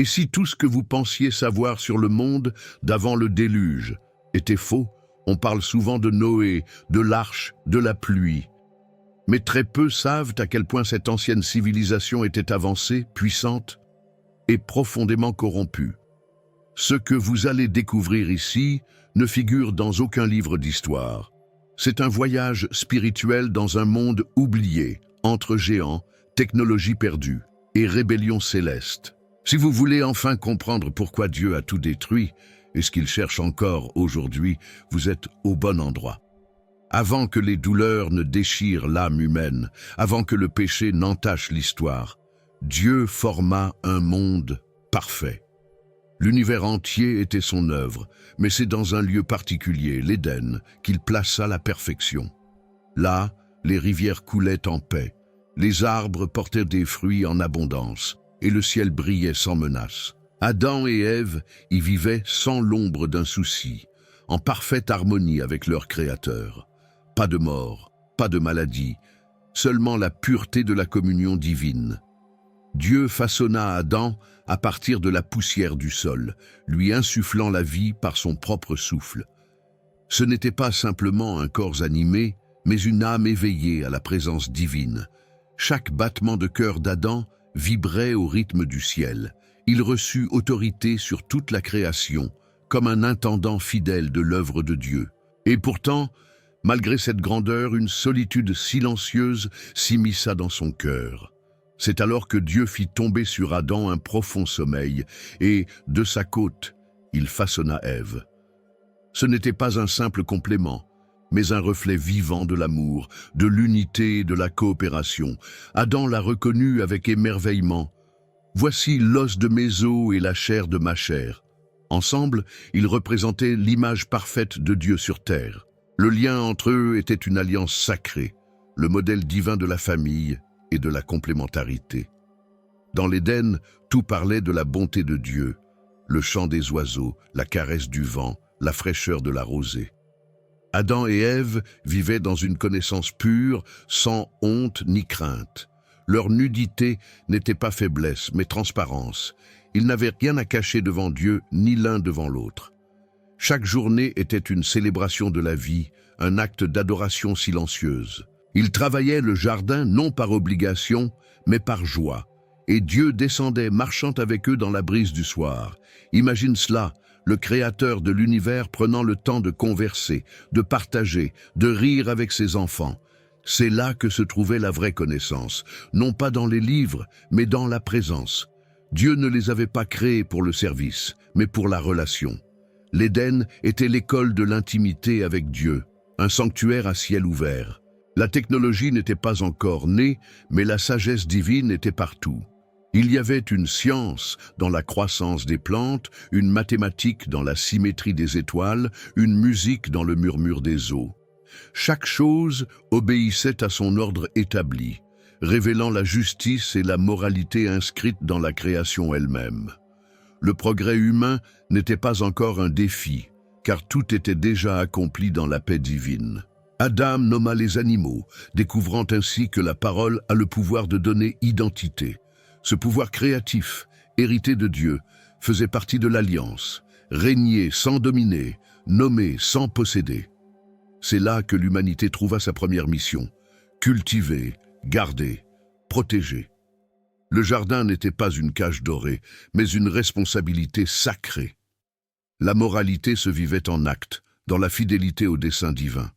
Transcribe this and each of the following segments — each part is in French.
Et si tout ce que vous pensiez savoir sur le monde d'avant le déluge était faux, on parle souvent de Noé, de l'arche, de la pluie. Mais très peu savent à quel point cette ancienne civilisation était avancée, puissante et profondément corrompue. Ce que vous allez découvrir ici ne figure dans aucun livre d'histoire. C'est un voyage spirituel dans un monde oublié, entre géants, technologie perdue et rébellion céleste. Si vous voulez enfin comprendre pourquoi Dieu a tout détruit et ce qu'il cherche encore aujourd'hui, vous êtes au bon endroit. Avant que les douleurs ne déchirent l'âme humaine, avant que le péché n'entache l'histoire, Dieu forma un monde parfait. L'univers entier était son œuvre, mais c'est dans un lieu particulier, l'Éden, qu'il plaça la perfection. Là, les rivières coulaient en paix, les arbres portaient des fruits en abondance, et le ciel brillait sans menace. Adam et Ève y vivaient sans l'ombre d'un souci, en parfaite harmonie avec leur Créateur. Pas de mort, pas de maladie, seulement la pureté de la communion divine. Dieu façonna Adam à partir de la poussière du sol, lui insufflant la vie par son propre souffle. Ce n'était pas simplement un corps animé, mais une âme éveillée à la présence divine. Chaque battement de cœur d'Adam vibrait au rythme du ciel. Il reçut autorité sur toute la création, comme un intendant fidèle de l'œuvre de Dieu. Et pourtant, malgré cette grandeur, une solitude silencieuse s'immisça dans son cœur. C'est alors que Dieu fit tomber sur Adam un profond sommeil, et, de sa côte, il façonna Ève. Ce n'était pas un simple complément, mais un reflet vivant de l'amour, de l'unité et de la coopération. Adam la reconnut avec émerveillement. « Voici l'os de mes os et la chair de ma chair. » Ensemble, ils représentaient l'image parfaite de Dieu sur terre. Le lien entre eux était une alliance sacrée, le modèle divin de la famille et de la complémentarité. Dans l'Éden, tout parlait de la bonté de Dieu, le chant des oiseaux, la caresse du vent, la fraîcheur de la rosée. Adam et Ève vivaient dans une connaissance pure, sans honte ni crainte. Leur nudité n'était pas faiblesse, mais transparence. Ils n'avaient rien à cacher devant Dieu, ni l'un devant l'autre. Chaque journée était une célébration de la vie, un acte d'adoration silencieuse. Ils travaillaient le jardin non par obligation, mais par joie. Et Dieu descendait marchant avec eux dans la brise du soir. Imagine cela, le Créateur de l'univers prenant le temps de converser, de partager, de rire avec ses enfants. C'est là que se trouvait la vraie connaissance, non pas dans les livres, mais dans la présence. Dieu ne les avait pas créés pour le service, mais pour la relation. L'Éden était l'école de l'intimité avec Dieu, un sanctuaire à ciel ouvert. La technologie n'était pas encore née, mais la sagesse divine était partout. Il y avait une science dans la croissance des plantes, une mathématique dans la symétrie des étoiles, une musique dans le murmure des eaux. Chaque chose obéissait à son ordre établi, révélant la justice et la moralité inscrites dans la création elle-même. Le progrès humain n'était pas encore un défi, car tout était déjà accompli dans la paix divine. Adam nomma les animaux, découvrant ainsi que la parole a le pouvoir de donner identité. Ce pouvoir créatif, hérité de Dieu, faisait partie de l'alliance, régner sans dominer, nommer sans posséder. C'est là que l'humanité trouva sa première mission, cultiver, garder, protéger. Le jardin n'était pas une cage dorée, mais une responsabilité sacrée. La moralité se vivait en actes, dans la fidélité au dessein divin.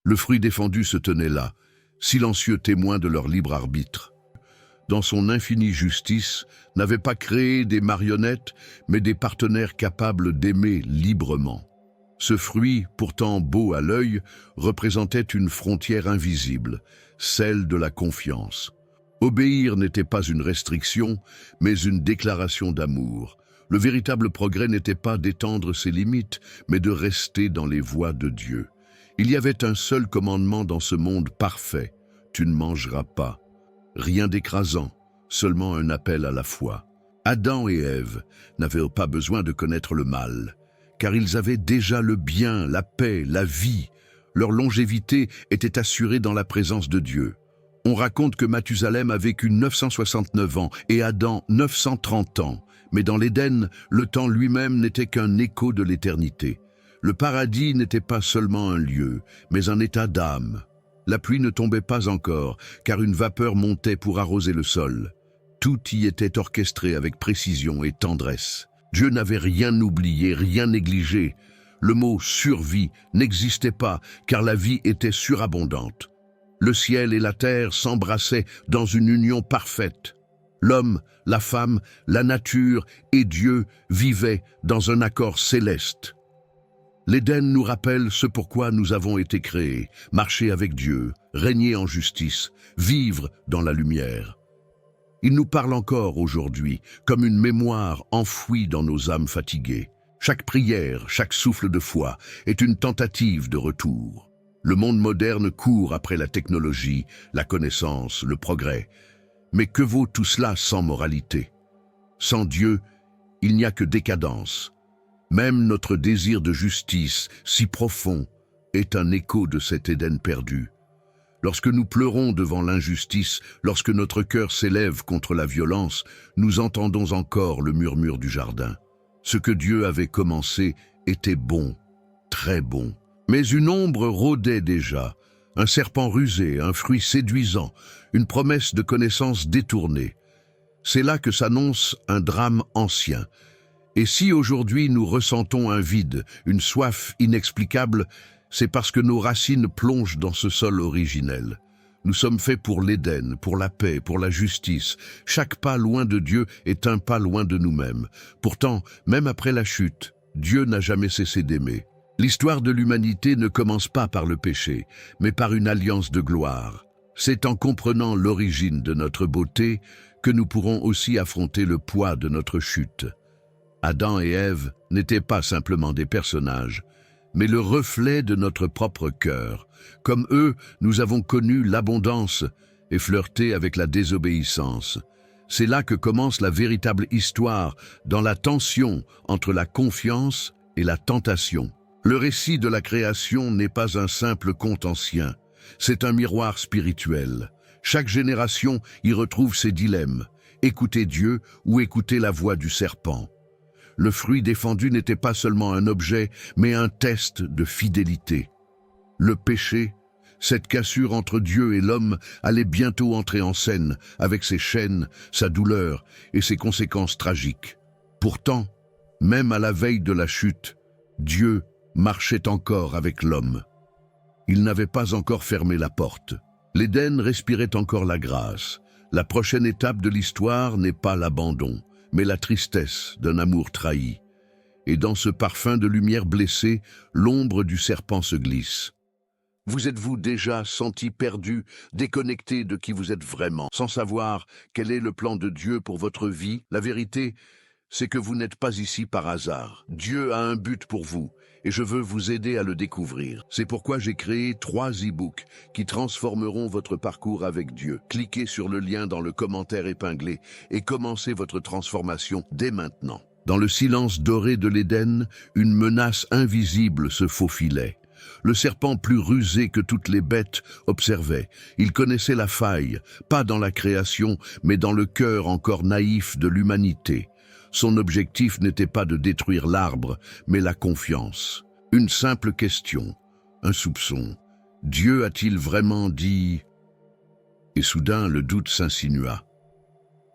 Le fruit défendu se tenait là, silencieux témoin de leur libre arbitre. Dans son infinie justice, n'avait pas créé des marionnettes, mais des partenaires capables d'aimer librement. Ce fruit, pourtant beau à l'œil, représentait une frontière invisible, celle de la confiance. Obéir n'était pas une restriction, mais une déclaration d'amour. Le véritable progrès n'était pas d'étendre ses limites, mais de rester dans les voies de Dieu. Il y avait un seul commandement dans ce monde parfait, « Tu ne mangeras pas ». Rien d'écrasant, seulement un appel à la foi. Adam et Ève n'avaient pas besoin de connaître le mal, car ils avaient déjà le bien, la paix, la vie. Leur longévité était assurée dans la présence de Dieu. On raconte que Mathusalem a vécu 969 ans et Adam 930 ans, Mais dans l'Éden, le temps lui-même n'était qu'un écho de l'éternité. Le paradis n'était pas seulement un lieu, mais un état d'âme. La pluie ne tombait pas encore, car une vapeur montait pour arroser le sol. Tout y était orchestré avec précision et tendresse. Dieu n'avait rien oublié, rien négligé. Le mot « survie » n'existait pas, car la vie était surabondante. Le ciel et la terre s'embrassaient dans une union parfaite. L'homme, la femme, la nature et Dieu vivaient dans un accord céleste. L'Éden nous rappelle ce pourquoi nous avons été créés, marcher avec Dieu, régner en justice, vivre dans la lumière. Il nous parle encore aujourd'hui, comme une mémoire enfouie dans nos âmes fatiguées. Chaque prière, chaque souffle de foi est une tentative de retour. Le monde moderne court après la technologie, la connaissance, le progrès. Mais que vaut tout cela sans moralité? Sans Dieu, il n'y a que décadence. Même notre désir de justice, si profond, est un écho de cet Éden perdu. Lorsque nous pleurons devant l'injustice, lorsque notre cœur s'élève contre la violence, nous entendons encore le murmure du jardin. Ce que Dieu avait commencé était bon, très bon. Mais une ombre rôdait déjà, un serpent rusé, un fruit séduisant, une promesse de connaissance détournée. C'est là que s'annonce un drame ancien. Et si aujourd'hui nous ressentons un vide, une soif inexplicable, c'est parce que nos racines plongent dans ce sol originel. Nous sommes faits pour l'Éden, pour la paix, pour la justice. Chaque pas loin de Dieu est un pas loin de nous-mêmes. Pourtant, même après la chute, Dieu n'a jamais cessé d'aimer. L'histoire de l'humanité ne commence pas par le péché, mais par une alliance de gloire. C'est en comprenant l'origine de notre beauté que nous pourrons aussi affronter le poids de notre chute. Adam et Ève n'étaient pas simplement des personnages, mais le reflet de notre propre cœur. Comme eux, nous avons connu l'abondance et flirté avec la désobéissance. C'est là que commence la véritable histoire, dans la tension entre la confiance et la tentation. Le récit de la création n'est pas un simple conte ancien, c'est un miroir spirituel. Chaque génération y retrouve ses dilemmes, écouter Dieu ou écouter la voix du serpent. Le fruit défendu n'était pas seulement un objet, mais un test de fidélité. Le péché, cette cassure entre Dieu et l'homme, allait bientôt entrer en scène, avec ses chaînes, sa douleur et ses conséquences tragiques. Pourtant, même à la veille de la chute, Dieu marchait encore avec l'homme. Il n'avait pas encore fermé la porte. L'Éden respirait encore la grâce. La prochaine étape de l'histoire n'est pas l'abandon, mais la tristesse d'un amour trahi. Et dans ce parfum de lumière blessée, l'ombre du serpent se glisse. Vous êtes-vous déjà senti perdu, déconnecté de qui vous êtes vraiment, sans savoir quel est le plan de Dieu pour votre vie? La vérité, c'est que vous n'êtes pas ici par hasard. Dieu a un but pour vous, et je veux vous aider à le découvrir. C'est pourquoi j'ai créé 3 e-books qui transformeront votre parcours avec Dieu. Cliquez sur le lien dans le commentaire épinglé et commencez votre transformation dès maintenant. Dans le silence doré de l'Éden, une menace invisible se faufilait. Le serpent plus rusé que toutes les bêtes observait. Il connaissait la faille, pas dans la création, mais dans le cœur encore naïf de l'humanité. Son objectif n'était pas de détruire l'arbre, mais la confiance. Une simple question, un soupçon. Dieu a-t-il vraiment dit? Et soudain, le doute s'insinua.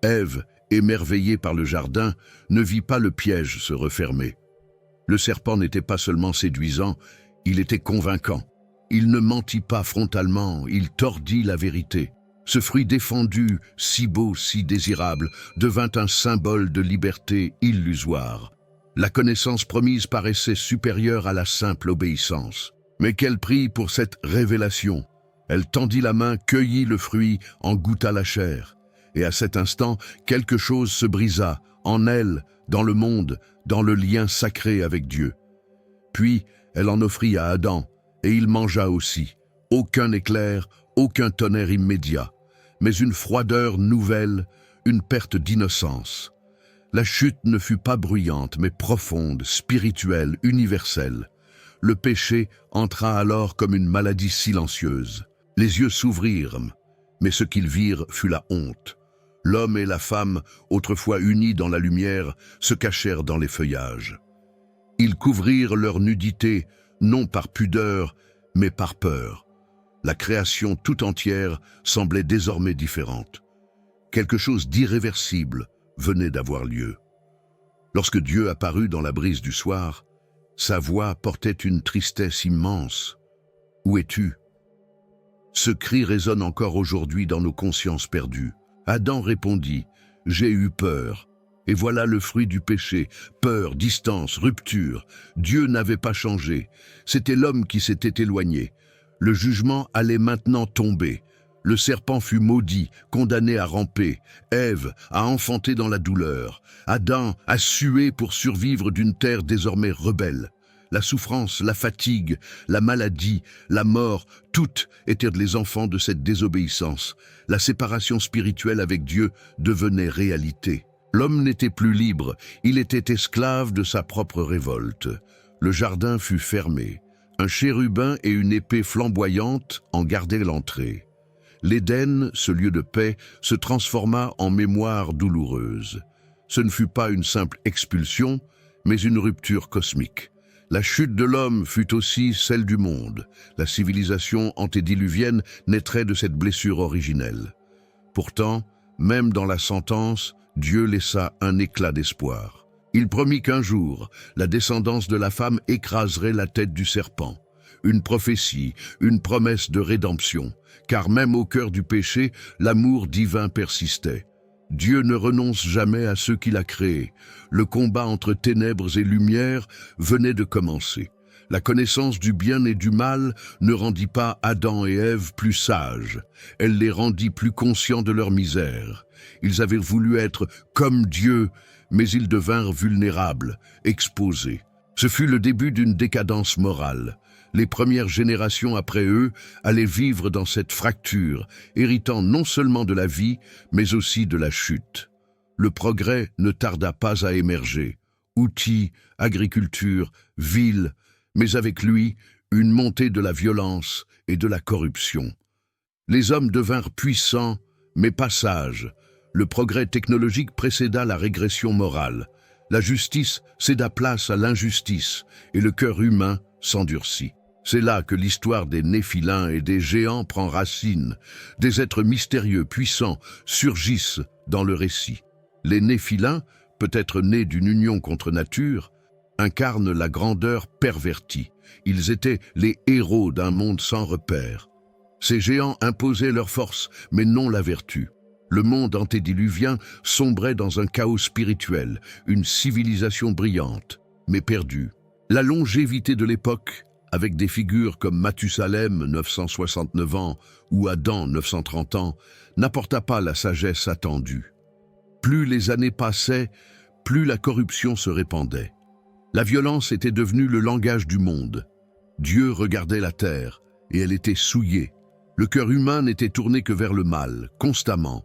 Ève, émerveillée par le jardin, ne vit pas le piège se refermer. Le serpent n'était pas seulement séduisant, il était convaincant. Il ne mentit pas frontalement, il tordit la vérité. Ce fruit défendu, si beau, si désirable, devint un symbole de liberté illusoire. La connaissance promise paraissait supérieure à la simple obéissance. Mais quel prix pour cette révélation? Elle tendit la main, cueillit le fruit, en goûta la chair. Et à cet instant, quelque chose se brisa, en elle, dans le monde, dans le lien sacré avec Dieu. Puis, elle en offrit à Adam, et il mangea aussi. Aucun éclair, aucun tonnerre immédiat, mais une froideur nouvelle, une perte d'innocence. La chute ne fut pas bruyante, mais profonde, spirituelle, universelle. Le péché entra alors comme une maladie silencieuse. Les yeux s'ouvrirent, mais ce qu'ils virent fut la honte. L'homme et la femme, autrefois unis dans la lumière, se cachèrent dans les feuillages. Ils couvrirent leur nudité, non par pudeur, mais par peur. La création tout entière semblait désormais différente. Quelque chose d'irréversible venait d'avoir lieu. Lorsque Dieu apparut dans la brise du soir, sa voix portait une tristesse immense. « Où es-tu » Ce cri résonne encore aujourd'hui dans nos consciences perdues. Adam répondit « J'ai eu peur ». Et voilà le fruit du péché, peur, distance, rupture. Dieu n'avait pas changé, c'était l'homme qui s'était éloigné. Le jugement allait maintenant tomber. Le serpent fut maudit, condamné à ramper. Ève a enfanté dans la douleur. Adam a sué pour survivre d'une terre désormais rebelle. La souffrance, la fatigue, la maladie, la mort, toutes étaient les enfants de cette désobéissance. La séparation spirituelle avec Dieu devenait réalité. L'homme n'était plus libre, il était esclave de sa propre révolte. Le jardin fut fermé. Un chérubin et une épée flamboyante en gardaient l'entrée. L'Éden, ce lieu de paix, se transforma en mémoire douloureuse. Ce ne fut pas une simple expulsion, mais une rupture cosmique. La chute de l'homme fut aussi celle du monde. La civilisation antédiluvienne naîtrait de cette blessure originelle. Pourtant, même dans la sentence, Dieu laissa un éclat d'espoir. Il promit qu'un jour, la descendance de la femme écraserait la tête du serpent. Une prophétie, une promesse de rédemption, car même au cœur du péché, l'amour divin persistait. Dieu ne renonce jamais à ceux qu'il a créés. Le combat entre ténèbres et lumière venait de commencer. La connaissance du bien et du mal ne rendit pas Adam et Ève plus sages. Elle les rendit plus conscients de leur misère. Ils avaient voulu être comme Dieu, mais ils devinrent vulnérables, exposés. Ce fut le début d'une décadence morale. Les premières générations après eux allaient vivre dans cette fracture, héritant non seulement de la vie, mais aussi de la chute. Le progrès ne tarda pas à émerger. Outils, agriculture, villes, mais avec lui, une montée de la violence et de la corruption. Les hommes devinrent puissants, mais pas sages. Le progrès technologique précéda la régression morale. La justice céda place à l'injustice et le cœur humain s'endurcit. C'est là que l'histoire des Néphilins et des géants prend racine. Des êtres mystérieux, puissants, surgissent dans le récit. Les Néphilins, peut-être nés d'une union contre nature, incarnent la grandeur pervertie. Ils étaient les héros d'un monde sans repères. Ces géants imposaient leur force, mais non la vertu. Le monde antédiluvien sombrait dans un chaos spirituel, une civilisation brillante, mais perdue. La longévité de l'époque, avec des figures comme Mathusalem, 969 ans, ou Adam, 930 ans, n'apporta pas la sagesse attendue. Plus les années passaient, plus la corruption se répandait. La violence était devenue le langage du monde. Dieu regardait la terre, et elle était souillée. Le cœur humain n'était tourné que vers le mal, constamment.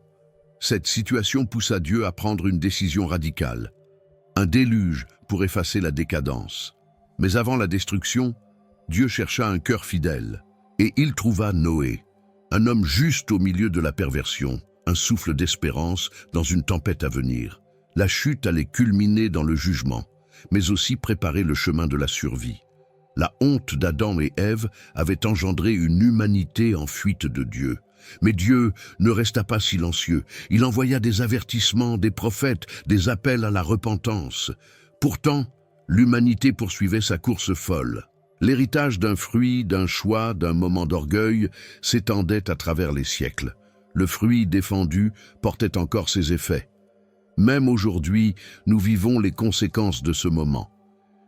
Cette situation poussa Dieu à prendre une décision radicale. Un déluge pour effacer la décadence. Mais avant la destruction, Dieu chercha un cœur fidèle. Et il trouva Noé, un homme juste au milieu de la perversion, un souffle d'espérance dans une tempête à venir. La chute allait culminer dans le jugement, mais aussi préparer le chemin de la survie. La honte d'Adam et Ève avait engendré une humanité en fuite de Dieu. Mais Dieu ne resta pas silencieux. Il envoya des avertissements, des prophètes, des appels à la repentance. Pourtant, l'humanité poursuivait sa course folle. L'héritage d'un fruit, d'un choix, d'un moment d'orgueil s'étendait à travers les siècles. Le fruit défendu portait encore ses effets. Même aujourd'hui, nous vivons les conséquences de ce moment.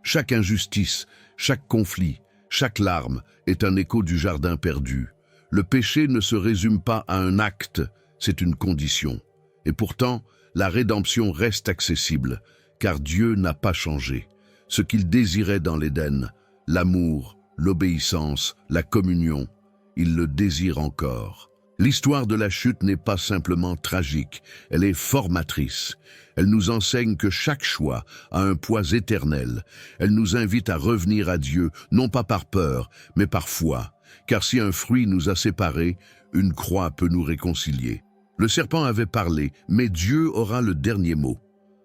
Chaque injustice, chaque conflit, chaque larme est un écho du jardin perdu. Le péché ne se résume pas à un acte, c'est une condition. Et pourtant, la rédemption reste accessible, car Dieu n'a pas changé. Ce qu'il désirait dans l'Éden, l'amour, l'obéissance, la communion, il le désire encore. L'histoire de la chute n'est pas simplement tragique, elle est formatrice. Elle nous enseigne que chaque choix a un poids éternel. Elle nous invite à revenir à Dieu, non pas par peur, mais par foi. Car si un fruit nous a séparés, une croix peut nous réconcilier. Le serpent avait parlé, mais Dieu aura le dernier mot.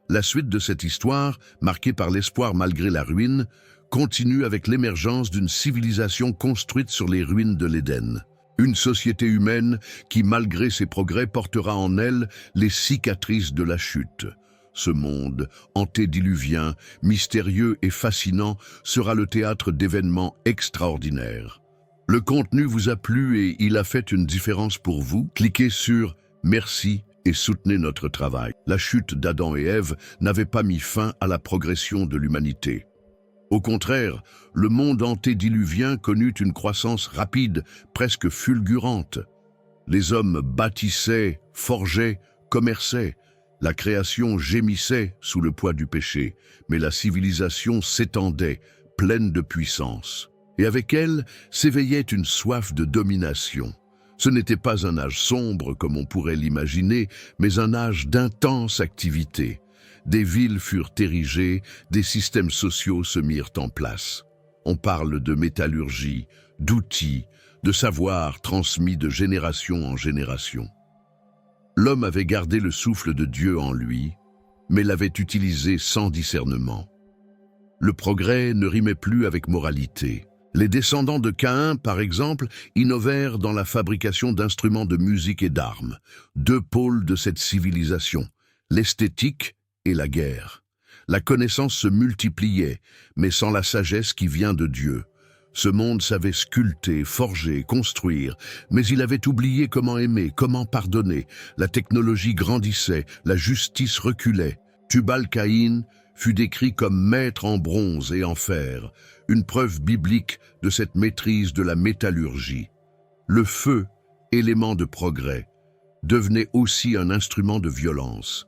La suite de cette histoire, marquée par l'espoir malgré la ruine, continue avec l'émergence d'une civilisation construite sur les ruines de l'Éden. Une société humaine qui, malgré ses progrès, portera en elle les cicatrices de la chute. Ce monde, antédiluvien, mystérieux et fascinant, sera le théâtre d'événements extraordinaires. Le contenu vous a plu et il a fait une différence pour vous? Cliquez sur « Merci » et soutenez notre travail. La chute d'Adam et Ève n'avait pas mis fin à la progression de l'humanité. Au contraire, le monde antédiluvien connut une croissance rapide, presque fulgurante. Les hommes bâtissaient, forgeaient, commerçaient. La création gémissait sous le poids du péché, mais la civilisation s'étendait, pleine de puissance. Et avec elle s'éveillait une soif de domination. Ce n'était pas un âge sombre comme on pourrait l'imaginer, mais un âge d'intense activité. Des villes furent érigées, des systèmes sociaux se mirent en place. On parle de métallurgie, d'outils, de savoir transmis de génération en génération. L'homme avait gardé le souffle de Dieu en lui, mais l'avait utilisé sans discernement. Le progrès ne rimait plus avec moralité. Les descendants de Caïn, par exemple, innovèrent dans la fabrication d'instruments de musique et d'armes, deux pôles de cette civilisation, l'esthétique et la guerre. La connaissance se multipliait, mais sans la sagesse qui vient de Dieu. Ce monde savait sculpter, forger, construire, mais il avait oublié comment aimer, comment pardonner. La technologie grandissait, la justice reculait. Tubal-Caïn fut décrit comme maître en bronze et en fer, une preuve biblique de cette maîtrise de la métallurgie. Le feu, élément de progrès, devenait aussi un instrument de violence.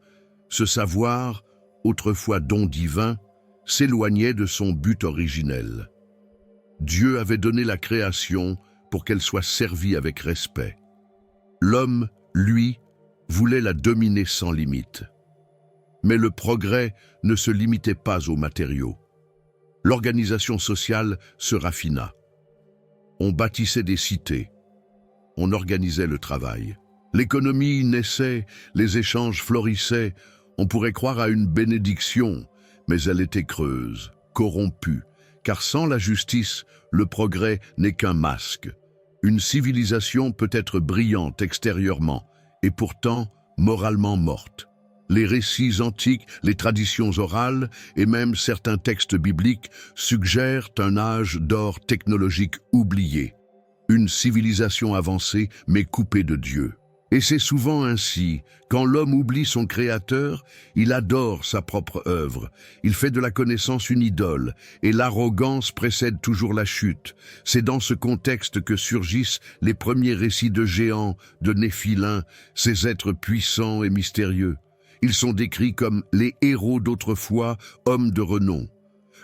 Ce savoir, autrefois don divin, s'éloignait de son but originel. Dieu avait donné la création pour qu'elle soit servie avec respect. L'homme, lui, voulait la dominer sans limite. Mais le progrès ne se limitait pas aux matériaux. L'organisation sociale se raffina. On bâtissait des cités. On organisait le travail. L'économie naissait, les échanges florissaient. On pourrait croire à une bénédiction, mais elle était creuse, corrompue. Car sans la justice, le progrès n'est qu'un masque. Une civilisation peut être brillante extérieurement, et pourtant moralement morte. Les récits antiques, les traditions orales et même certains textes bibliques suggèrent un âge d'or technologique oublié. Une civilisation avancée mais coupée de Dieu. Et c'est souvent ainsi, quand l'homme oublie son créateur, il adore sa propre œuvre, il fait de la connaissance une idole, et l'arrogance précède toujours la chute. C'est dans ce contexte que surgissent les premiers récits de géants, de néphilins, ces êtres puissants et mystérieux. Ils sont décrits comme les héros d'autrefois, hommes de renom.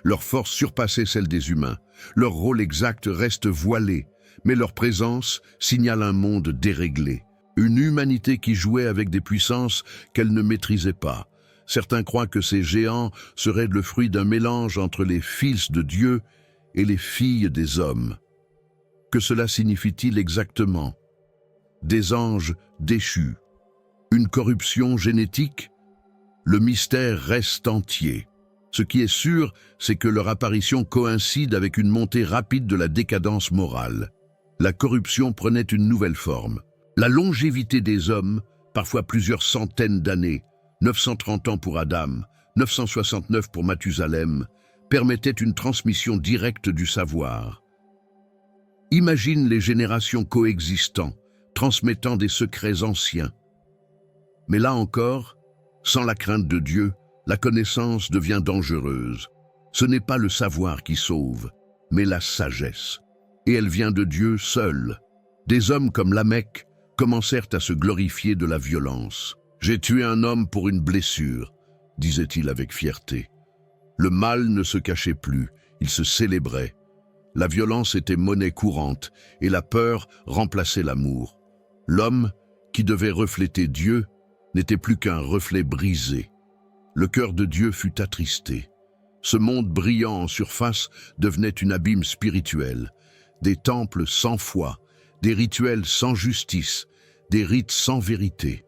Leur force surpassait celle des humains, leur rôle exact reste voilé, mais leur présence signale un monde déréglé. Une humanité qui jouait avec des puissances qu'elle ne maîtrisait pas. Certains croient que ces géants seraient le fruit d'un mélange entre les fils de Dieu et les filles des hommes. Que cela signifie-t-il exactement? Des anges déchus? Une corruption génétique? Le mystère reste entier. Ce qui est sûr, c'est que leur apparition coïncide avec une montée rapide de la décadence morale. La corruption prenait une nouvelle forme. La longévité des hommes, parfois plusieurs centaines d'années, 930 ans pour Adam, 969 pour Mathusalem, permettait une transmission directe du savoir. Imagine les générations coexistant, transmettant des secrets anciens. Mais là encore, sans la crainte de Dieu, la connaissance devient dangereuse. Ce n'est pas le savoir qui sauve, mais la sagesse. Et elle vient de Dieu seul. Des hommes comme Lamech commencèrent à se glorifier de la violence. « J'ai tué un homme pour une blessure », disait-il avec fierté. Le mal ne se cachait plus, il se célébrait. La violence était monnaie courante et la peur remplaçait l'amour. L'homme, qui devait refléter Dieu, n'était plus qu'un reflet brisé. Le cœur de Dieu fut attristé. Ce monde brillant en surface devenait une abîme spirituelle. Des temples sans foi, des rituels sans justice, des rites sans vérité.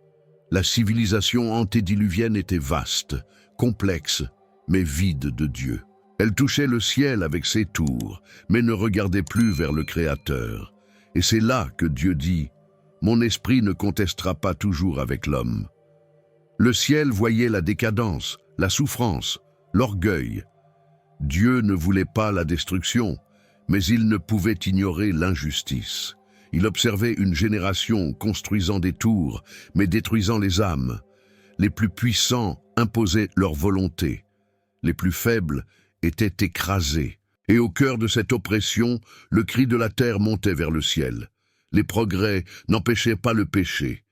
La civilisation antédiluvienne était vaste, complexe, mais vide de Dieu. Elle touchait le ciel avec ses tours, mais ne regardait plus vers le Créateur. Et c'est là que Dieu dit « Mon esprit ne contestera pas toujours avec l'homme ». Le ciel voyait la décadence, la souffrance, l'orgueil. Dieu ne voulait pas la destruction, mais il ne pouvait ignorer l'injustice. Il observait une génération construisant des tours, mais détruisant les âmes. Les plus puissants imposaient leur volonté. Les plus faibles étaient écrasés. Et au cœur de cette oppression, le cri de la terre montait vers le ciel. Les progrès n'empêchaient pas le péché.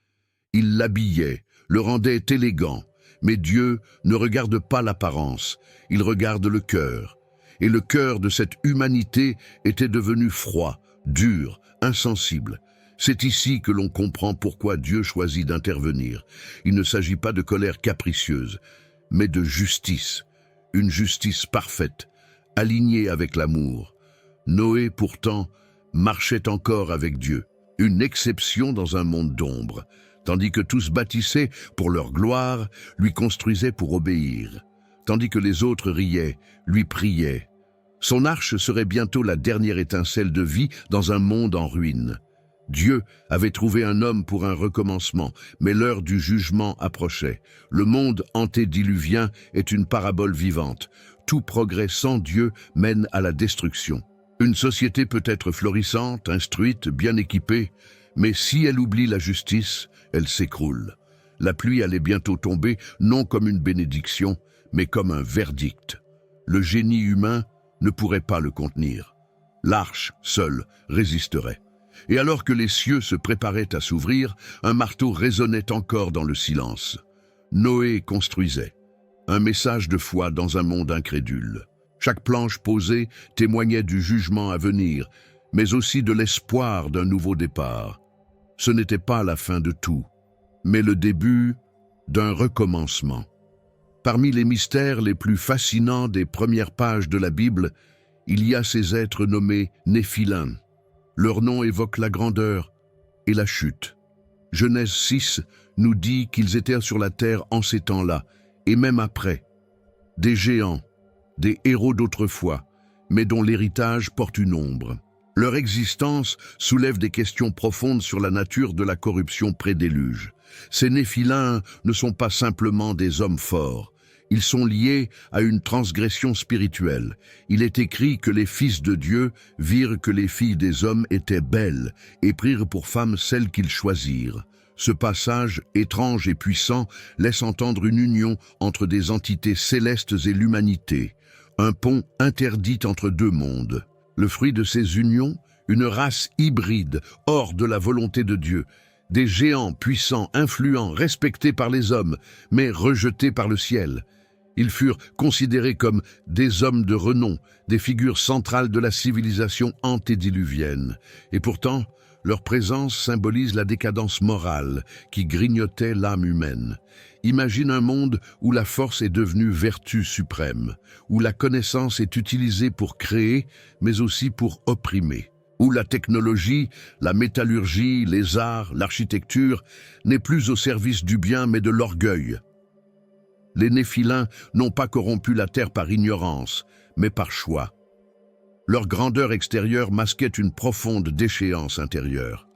Ils l'habillaient, le rendaient élégant. Mais Dieu ne regarde pas l'apparence, il regarde le cœur. Et le cœur de cette humanité était devenu froid, dur, insensible. C'est ici que l'on comprend pourquoi Dieu choisit d'intervenir. Il ne s'agit pas de colère capricieuse, mais de justice. Une justice parfaite, alignée avec l'amour. Noé, pourtant, marchait encore avec Dieu. Une exception dans un monde d'ombre. Tandis que tous bâtissaient pour leur gloire, lui construisaient pour obéir. Tandis que les autres riaient, lui priaient. Son arche serait bientôt la dernière étincelle de vie dans un monde en ruine. Dieu avait trouvé un homme pour un recommencement, mais l'heure du jugement approchait. Le monde antédiluvien est une parabole vivante. Tout progrès sans Dieu mène à la destruction. Une société peut être florissante, instruite, bien équipée, mais si elle oublie la justice, elle s'écroule. La pluie allait bientôt tomber, non comme une bénédiction, mais comme un verdict. Le génie humain ne pourrait pas le contenir. L'arche, seule, résisterait. Et alors que les cieux se préparaient à s'ouvrir, un marteau résonnait encore dans le silence. Noé construisait. Un message de foi dans un monde incrédule. Chaque planche posée témoignait du jugement à venir, mais aussi de l'espoir d'un nouveau départ. Ce n'était pas la fin de tout, mais le début d'un recommencement. Parmi les mystères les plus fascinants des premières pages de la Bible, il y a ces êtres nommés Néphilim. Leur nom évoque la grandeur et la chute. Genèse 6 nous dit qu'ils étaient sur la terre en ces temps-là, et même après. Des géants, des héros d'autrefois, mais dont l'héritage porte une ombre. Leur existence soulève des questions profondes sur la nature de la corruption pré-déluge. Ces Néphilims ne sont pas simplement des hommes forts. Ils sont liés à une transgression spirituelle. Il est écrit que les fils de Dieu virent que les filles des hommes étaient belles et prirent pour femmes celles qu'ils choisirent. Ce passage, étrange et puissant, laisse entendre une union entre des entités célestes et l'humanité, un pont interdit entre deux mondes. Le fruit de ces unions, une race hybride, hors de la volonté de Dieu, des géants puissants, influents, respectés par les hommes, mais rejetés par le ciel. Ils furent considérés comme des hommes de renom, des figures centrales de la civilisation antédiluvienne. Et pourtant, leur présence symbolise la décadence morale qui grignotait l'âme humaine. Imagine un monde où la force est devenue vertu suprême, où la connaissance est utilisée pour créer, mais aussi pour opprimer, où la technologie, la métallurgie, les arts, l'architecture n'est plus au service du bien mais de l'orgueil. Les Néphilims n'ont pas corrompu la terre par ignorance, mais par choix. Leur grandeur extérieure masquait une profonde déchéance intérieure.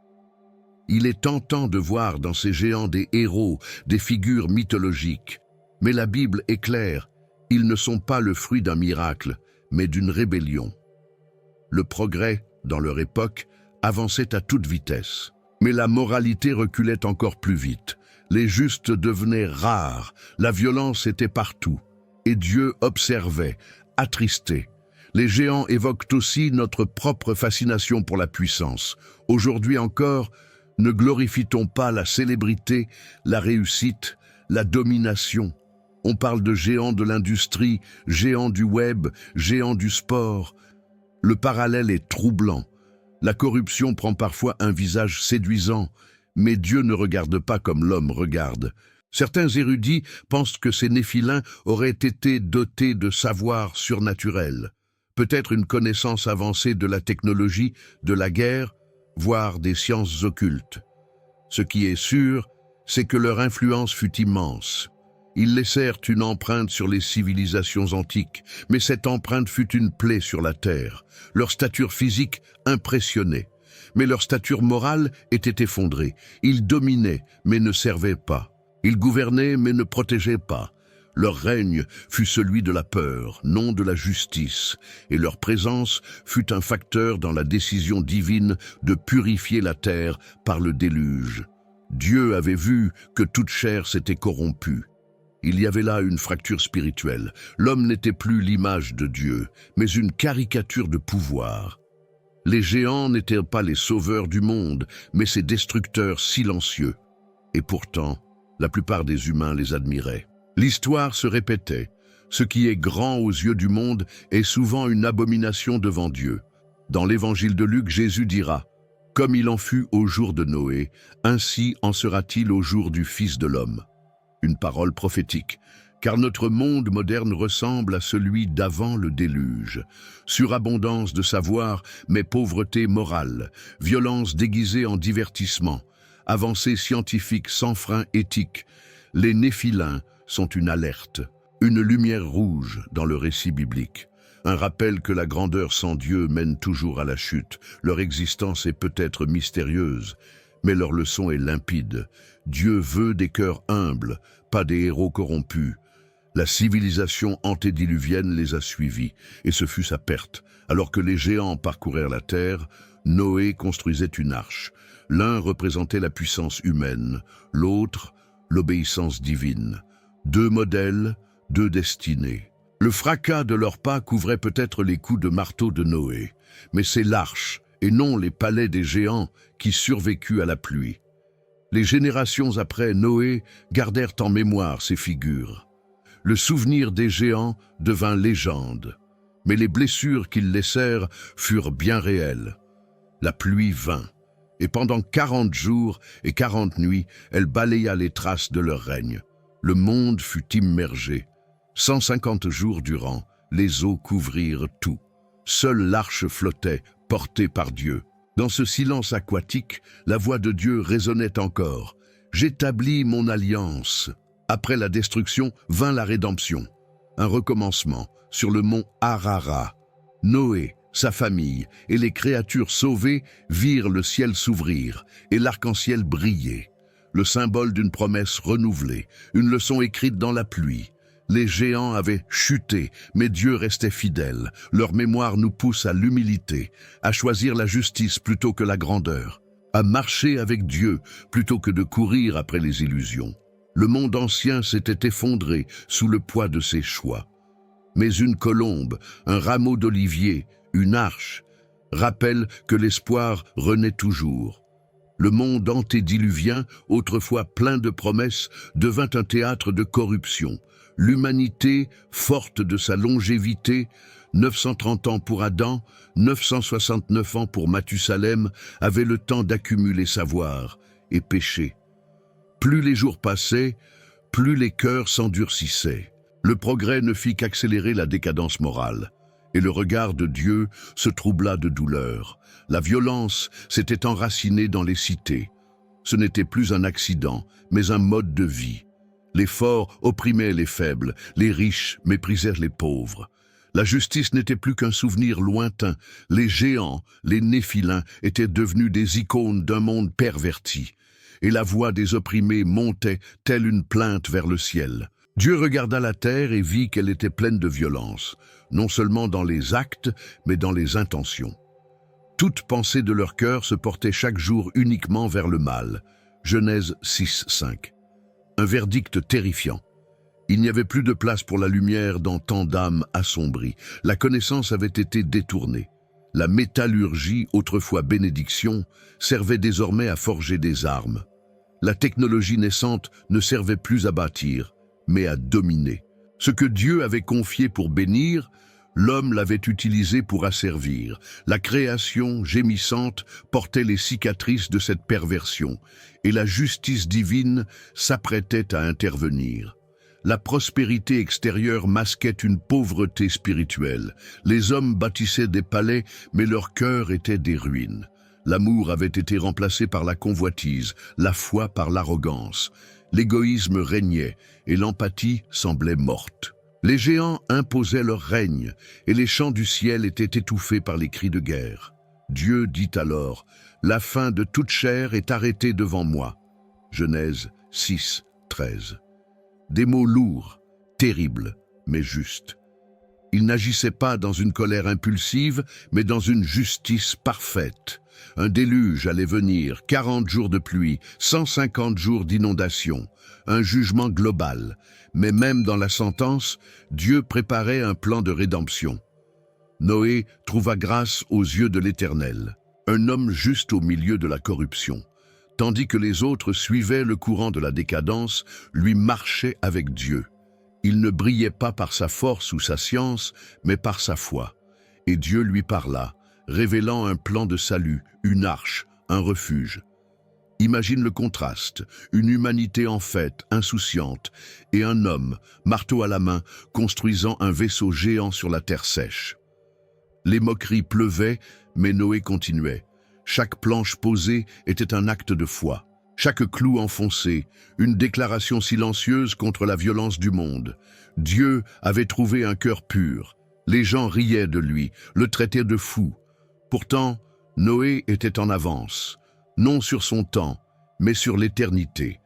Il est tentant de voir dans ces géants des héros, des figures mythologiques. Mais la Bible est claire, ils ne sont pas le fruit d'un miracle, mais d'une rébellion. Le progrès, dans leur époque, avançait à toute vitesse. Mais la moralité reculait encore plus vite. Les justes devenaient rares, la violence était partout. Et Dieu observait, attristé. Les géants évoquent aussi notre propre fascination pour la puissance. Aujourd'hui encore, ne glorifie-t-on pas la célébrité, la réussite, la domination? On parle de géants de l'industrie, géants du web, géants du sport. Le parallèle est troublant. La corruption prend parfois un visage séduisant, mais Dieu ne regarde pas comme l'homme regarde. Certains érudits pensent que ces Néphilims auraient été dotés de savoirs surnaturels, peut-être une connaissance avancée de la technologie, de la guerre, voire des sciences occultes. Ce qui est sûr, c'est que leur influence fut immense. Ils laissèrent une empreinte sur les civilisations antiques, mais cette empreinte fut une plaie sur la terre. Leur stature physique impressionnait, mais leur stature morale était effondrée. Ils dominaient, mais ne servaient pas. Ils gouvernaient, mais ne protégeaient pas. Leur règne fut celui de la peur, non de la justice, et leur présence fut un facteur dans la décision divine de purifier la terre par le déluge. Dieu avait vu que toute chair s'était corrompue. Il y avait là une fracture spirituelle. L'homme n'était plus l'image de Dieu, mais une caricature de pouvoir. Les géants n'étaient pas les sauveurs du monde, mais ses destructeurs silencieux. Et pourtant, la plupart des humains les admiraient. L'histoire se répétait. Ce qui est grand aux yeux du monde est souvent une abomination devant Dieu. Dans l'évangile de Luc, Jésus dira « Comme il en fut au jour de Noé, ainsi en sera-t-il au jour du Fils de l'homme. » Une parole prophétique, car notre monde moderne ressemble à celui d'avant le déluge. Surabondance de savoir, mais pauvreté morale, violence déguisée en divertissement, avancée scientifique sans frein éthique. Les Néphilins sont une alerte, une lumière rouge dans le récit biblique. Un rappel que la grandeur sans Dieu mène toujours à la chute. Leur existence est peut-être mystérieuse, mais leur leçon est limpide. Dieu veut des cœurs humbles, pas des héros corrompus. La civilisation antédiluvienne les a suivis, et ce fut sa perte. Alors que les géants parcourèrent la terre, Noé construisait une arche. L'un représentait la puissance humaine, l'autre, l'obéissance divine. Deux modèles, deux destinées. Le fracas de leurs pas couvrait peut-être les coups de marteau de Noé, mais c'est l'arche, et non les palais des géants, qui survécut à la pluie. Les générations après Noé gardèrent en mémoire ces figures. Le souvenir des géants devint légende, mais les blessures qu'ils laissèrent furent bien réelles. La pluie vint, et pendant 40 jours et 40 nuits, elle balaya les traces de leur règne. Le monde fut immergé. 150 jours durant, les eaux couvrirent tout. Seule l'arche flottait, portée par Dieu. Dans ce silence aquatique, la voix de Dieu résonnait encore. « J'établis mon alliance ». Après la destruction vint la rédemption. Un recommencement sur le mont Ararat. Noé, sa famille et les créatures sauvées virent le ciel s'ouvrir et l'arc-en-ciel briller. Le symbole d'une promesse renouvelée, une leçon écrite dans la pluie. Les géants avaient chuté, mais Dieu restait fidèle. Leur mémoire nous pousse à l'humilité, à choisir la justice plutôt que la grandeur, à marcher avec Dieu plutôt que de courir après les illusions. Le monde ancien s'était effondré sous le poids de ses choix. Mais une colombe, un rameau d'olivier, une arche, rappellent que l'espoir renaît toujours. Le monde antédiluvien, autrefois plein de promesses, devint un théâtre de corruption. L'humanité, forte de sa longévité, 930 ans pour Adam, 969 ans pour Mathusalem, avait le temps d'accumuler savoir et péché. Plus les jours passaient, plus les cœurs s'endurcissaient. Le progrès ne fit qu'accélérer la décadence morale, et le regard de Dieu se troubla de douleur. La violence s'était enracinée dans les cités. Ce n'était plus un accident, mais un mode de vie. Les forts opprimaient les faibles, les riches méprisèrent les pauvres. La justice n'était plus qu'un souvenir lointain. Les géants, les Néphilins, étaient devenus des icônes d'un monde perverti. Et la voix des opprimés montait, telle une plainte vers le ciel. Dieu regarda la terre et vit qu'elle était pleine de violence, non seulement dans les actes, mais dans les intentions. Toute pensée de leur cœur se portait chaque jour uniquement vers le mal. Genèse 6:5. Un verdict terrifiant. Il n'y avait plus de place pour la lumière dans tant d'âmes assombries. La connaissance avait été détournée. La métallurgie, autrefois bénédiction, servait désormais à forger des armes. La technologie naissante ne servait plus à bâtir, mais à dominer. Ce que Dieu avait confié pour bénir, l'homme l'avait utilisé pour asservir. La création, gémissante, portait les cicatrices de cette perversion, et la justice divine s'apprêtait à intervenir. La prospérité extérieure masquait une pauvreté spirituelle. Les hommes bâtissaient des palais, mais leur cœur était des ruines. L'amour avait été remplacé par la convoitise, la foi par l'arrogance. L'égoïsme régnait et l'empathie semblait morte. Les géants imposaient leur règne et les chants du ciel étaient étouffés par les cris de guerre. Dieu dit alors, « La fin de toute chair est arrêtée devant moi. » Genèse 6, 13. Des mots lourds, terribles, mais justes. Il n'agissait pas dans une colère impulsive, mais dans une justice parfaite. Un déluge allait venir, 40 jours de pluie, 150 jours d'inondation, un jugement global. Mais même dans la sentence, Dieu préparait un plan de rédemption. Noé trouva grâce aux yeux de l'Éternel, un homme juste au milieu de la corruption. Tandis que les autres suivaient le courant de la décadence, lui marchait avec Dieu. Il ne brillait pas par sa force ou sa science, mais par sa foi. Et Dieu lui parla, révélant un plan de salut, une arche, un refuge. Imagine le contraste, une humanité en fête, insouciante, et un homme, marteau à la main, construisant un vaisseau géant sur la terre sèche. Les moqueries pleuvaient, mais Noé continuait. Chaque planche posée était un acte de foi. Chaque clou enfoncé, une déclaration silencieuse contre la violence du monde. Dieu avait trouvé un cœur pur. Les gens riaient de lui, le traitaient de fou. Pourtant, Noé était en avance, non sur son temps, mais sur l'éternité.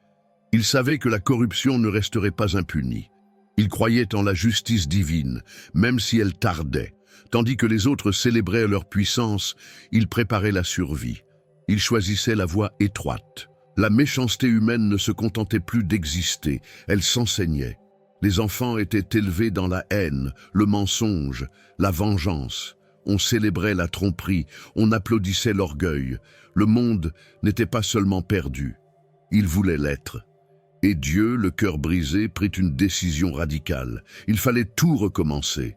Il savait que la corruption ne resterait pas impunie. Il croyait en la justice divine, même si elle tardait. Tandis que les autres célébraient leur puissance, il préparait la survie. Il choisissait la voie étroite. La méchanceté humaine ne se contentait plus d'exister, elle s'enseignait. Les enfants étaient élevés dans la haine, le mensonge, la vengeance. On célébrait la tromperie, on applaudissait l'orgueil. Le monde n'était pas seulement perdu, il voulait l'être. Et Dieu, le cœur brisé, prit une décision radicale. Il fallait tout recommencer.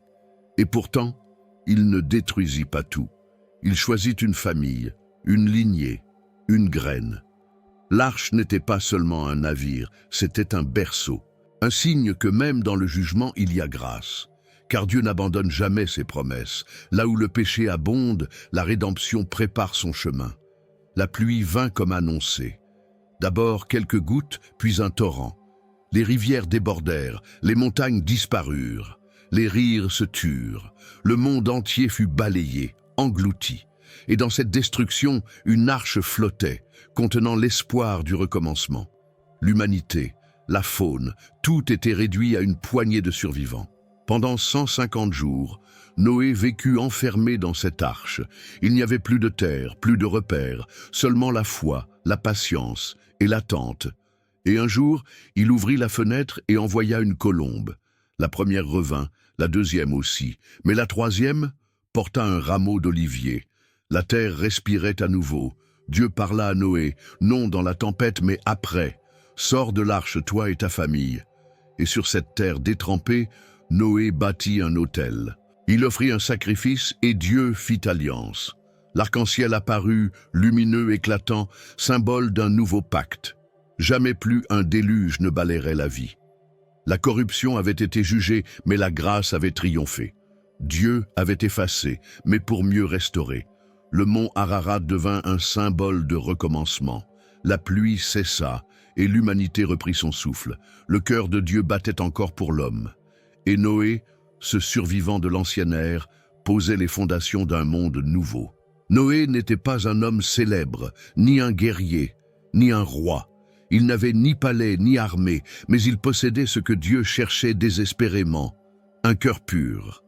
Et pourtant, il ne détruisit pas tout. Il choisit une famille, une lignée, une graine. L'arche n'était pas seulement un navire, c'était un berceau. Un signe que même dans le jugement, il y a grâce. Car Dieu n'abandonne jamais ses promesses. Là où le péché abonde, la rédemption prépare son chemin. La pluie vint comme annoncé. D'abord quelques gouttes, puis un torrent. Les rivières débordèrent, les montagnes disparurent. Les rires se turent. Le monde entier fut balayé, englouti. Et dans cette destruction, une arche flottait, contenant l'espoir du recommencement. L'humanité, la faune, tout était réduit à une poignée de survivants. Pendant 150 jours, Noé vécut enfermé dans cette arche. Il n'y avait plus de terre, plus de repères, seulement la foi, la patience et l'attente. Et un jour, il ouvrit la fenêtre et envoya une colombe. La première revint, la deuxième aussi, mais la troisième porta un rameau d'olivier. La terre respirait à nouveau. Dieu parla à Noé, non dans la tempête, mais après. « Sors de l'arche, toi et ta famille. » Et sur cette terre détrempée, Noé bâtit un autel. Il offrit un sacrifice et Dieu fit alliance. L'arc-en-ciel apparut, lumineux, éclatant, symbole d'un nouveau pacte. Jamais plus un déluge ne balayerait la vie. La corruption avait été jugée, mais la grâce avait triomphé. Dieu avait effacé, mais pour mieux restaurer. Le mont Ararat devint un symbole de recommencement. La pluie cessa et l'humanité reprit son souffle. Le cœur de Dieu battait encore pour l'homme. Et Noé, ce survivant de l'ancienne ère, posait les fondations d'un monde nouveau. Noé n'était pas un homme célèbre, ni un guerrier, ni un roi. Il n'avait ni palais ni armée, mais il possédait ce que Dieu cherchait désespérément, un cœur pur.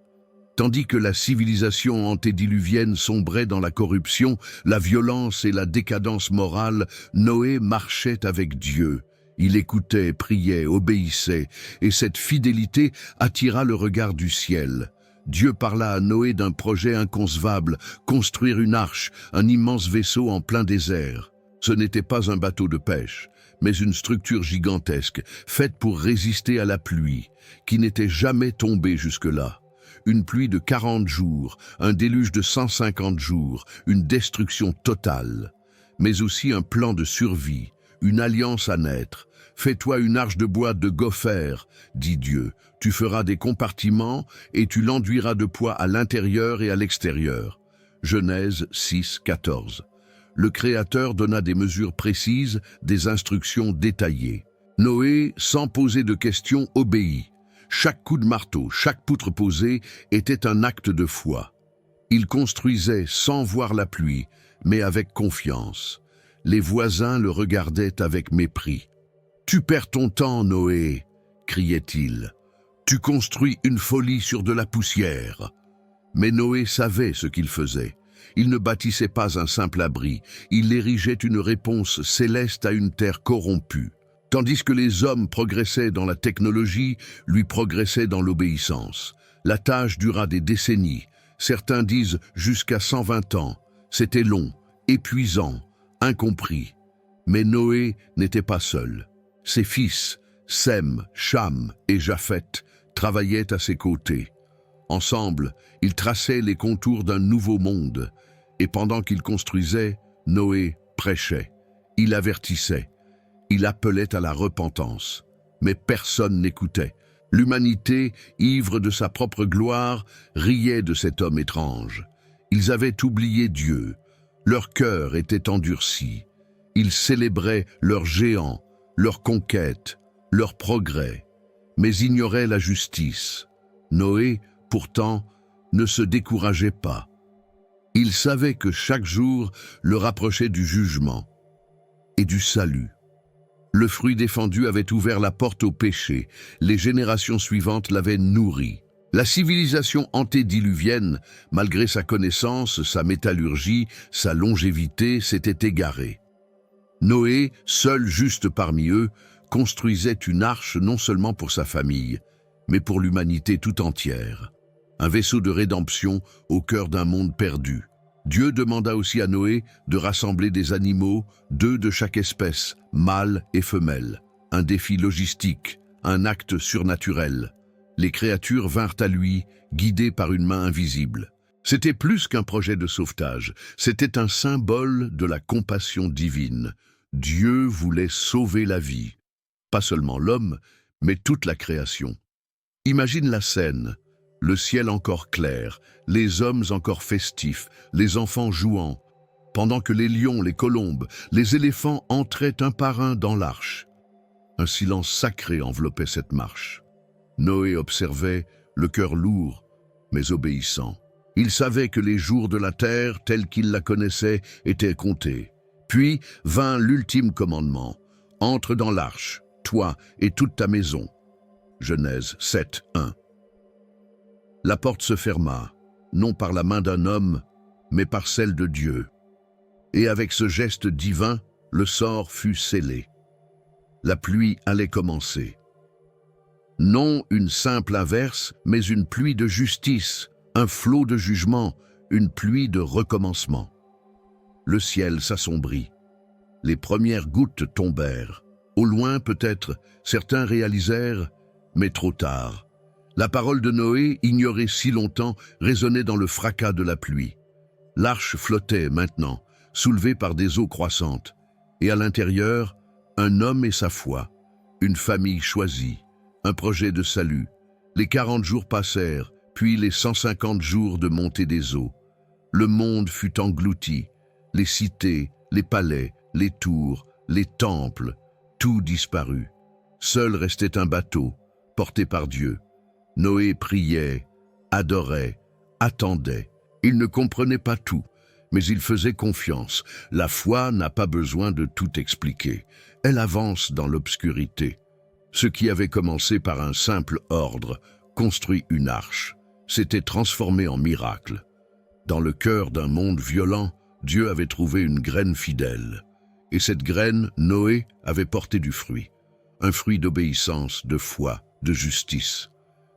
Tandis que la civilisation antédiluvienne sombrait dans la corruption, la violence et la décadence morale, Noé marchait avec Dieu. Il écoutait, priait, obéissait, et cette fidélité attira le regard du ciel. Dieu parla à Noé d'un projet inconcevable, construire une arche, un immense vaisseau en plein désert. Ce n'était pas un bateau de pêche, mais une structure gigantesque, faite pour résister à la pluie, qui n'était jamais tombée jusque-là. Une pluie de 40 jours, un déluge de 150 jours, une destruction totale, mais aussi un plan de survie, une alliance à naître. Fais-toi une arche de bois de gopher, dit Dieu. Tu feras des compartiments et tu l'enduiras de poids à l'intérieur et à l'extérieur. Genèse 6, 14. le Créateur donna des mesures précises, des instructions détaillées. Noé, sans poser de questions, obéit. Chaque coup de marteau, chaque poutre posée était un acte de foi. Il construisait sans voir la pluie, mais avec confiance. Les voisins le regardaient avec mépris. « Tu perds ton temps, Noé !» criait-il. « Tu construis une folie sur de la poussière. » Mais Noé savait ce qu'il faisait. Il ne bâtissait pas un simple abri, il érigeait une réponse céleste à une terre corrompue. Tandis que les hommes progressaient dans la technologie, lui progressait dans l'obéissance. La tâche dura des décennies, certains disent jusqu'à 120 ans. C'était long, épuisant, incompris. Mais Noé n'était pas seul. Ses fils, Sem, Cham et Japheth, travaillaient à ses côtés. Ensemble, ils traçaient les contours d'un nouveau monde. Et pendant qu'ils construisaient, Noé prêchait. Il avertissait. Il appelait à la repentance. Mais personne n'écoutait. L'humanité, ivre de sa propre gloire, riait de cet homme étrange. Ils avaient oublié Dieu. Leur cœur était endurci. Ils célébraient leurs géants, leurs conquêtes, leurs progrès, mais ignoraient la justice. Noé, pourtant, ne se décourageait pas. Il savait que chaque jour le rapprochait du jugement et du salut. Le fruit défendu avait ouvert la porte au péché. Les générations suivantes l'avaient nourri. La civilisation antédiluvienne, malgré sa connaissance, sa métallurgie, sa longévité, s'était égarée. Noé, seul juste parmi eux, construisait une arche non seulement pour sa famille, mais pour l'humanité tout entière. Un vaisseau de rédemption au cœur d'un monde perdu. Dieu demanda aussi à Noé de rassembler des animaux, 2 de chaque espèce, mâles et femelles. Un défi logistique, un acte surnaturel. Les créatures vinrent à lui, guidées par une main invisible. C'était plus qu'un projet de sauvetage, c'était un symbole de la compassion divine. Dieu voulait sauver la vie. Pas seulement l'homme, mais toute la création. Imagine la scène, le ciel encore clair, les hommes encore festifs, les enfants jouant, pendant que les lions, les colombes, les éléphants entraient un par un dans l'arche. Un silence sacré enveloppait cette marche. Noé observait, le cœur lourd, mais obéissant. Il savait que les jours de la terre, tels qu'il la connaissait, étaient comptés. Puis vint l'ultime commandement. « Entre dans l'arche, toi et toute ta maison. » Genèse 7, 1. La porte se ferma, non par la main d'un homme, mais par celle de Dieu. Et avec ce geste divin, le sort fut scellé. La pluie allait commencer. Non une simple averse, mais une pluie de justice, un flot de jugement, une pluie de recommencement. Le ciel s'assombrit. Les premières gouttes tombèrent. Au loin, peut-être, certains réalisèrent, mais trop tard. La parole de Noé, ignorée si longtemps, résonnait dans le fracas de la pluie. L'arche flottait maintenant, soulevée par des eaux croissantes. Et à l'intérieur, un homme et sa foi, une famille choisie, un projet de salut. Les 40 jours passèrent, puis les 150 jours de montée des eaux. Le monde fut englouti. Les cités, les palais, les tours, les temples, tout disparut. Seul restait un bateau, porté par Dieu. Noé priait, adorait, attendait. Il ne comprenait pas tout, mais il faisait confiance. La foi n'a pas besoin de tout expliquer. Elle avance dans l'obscurité. Ce qui avait commencé par un simple ordre, construit une arche, s'était transformé en miracle. Dans le cœur d'un monde violent, Dieu avait trouvé une graine fidèle. Et cette graine, Noé, avait porté du fruit. Un fruit d'obéissance, de foi, de justice.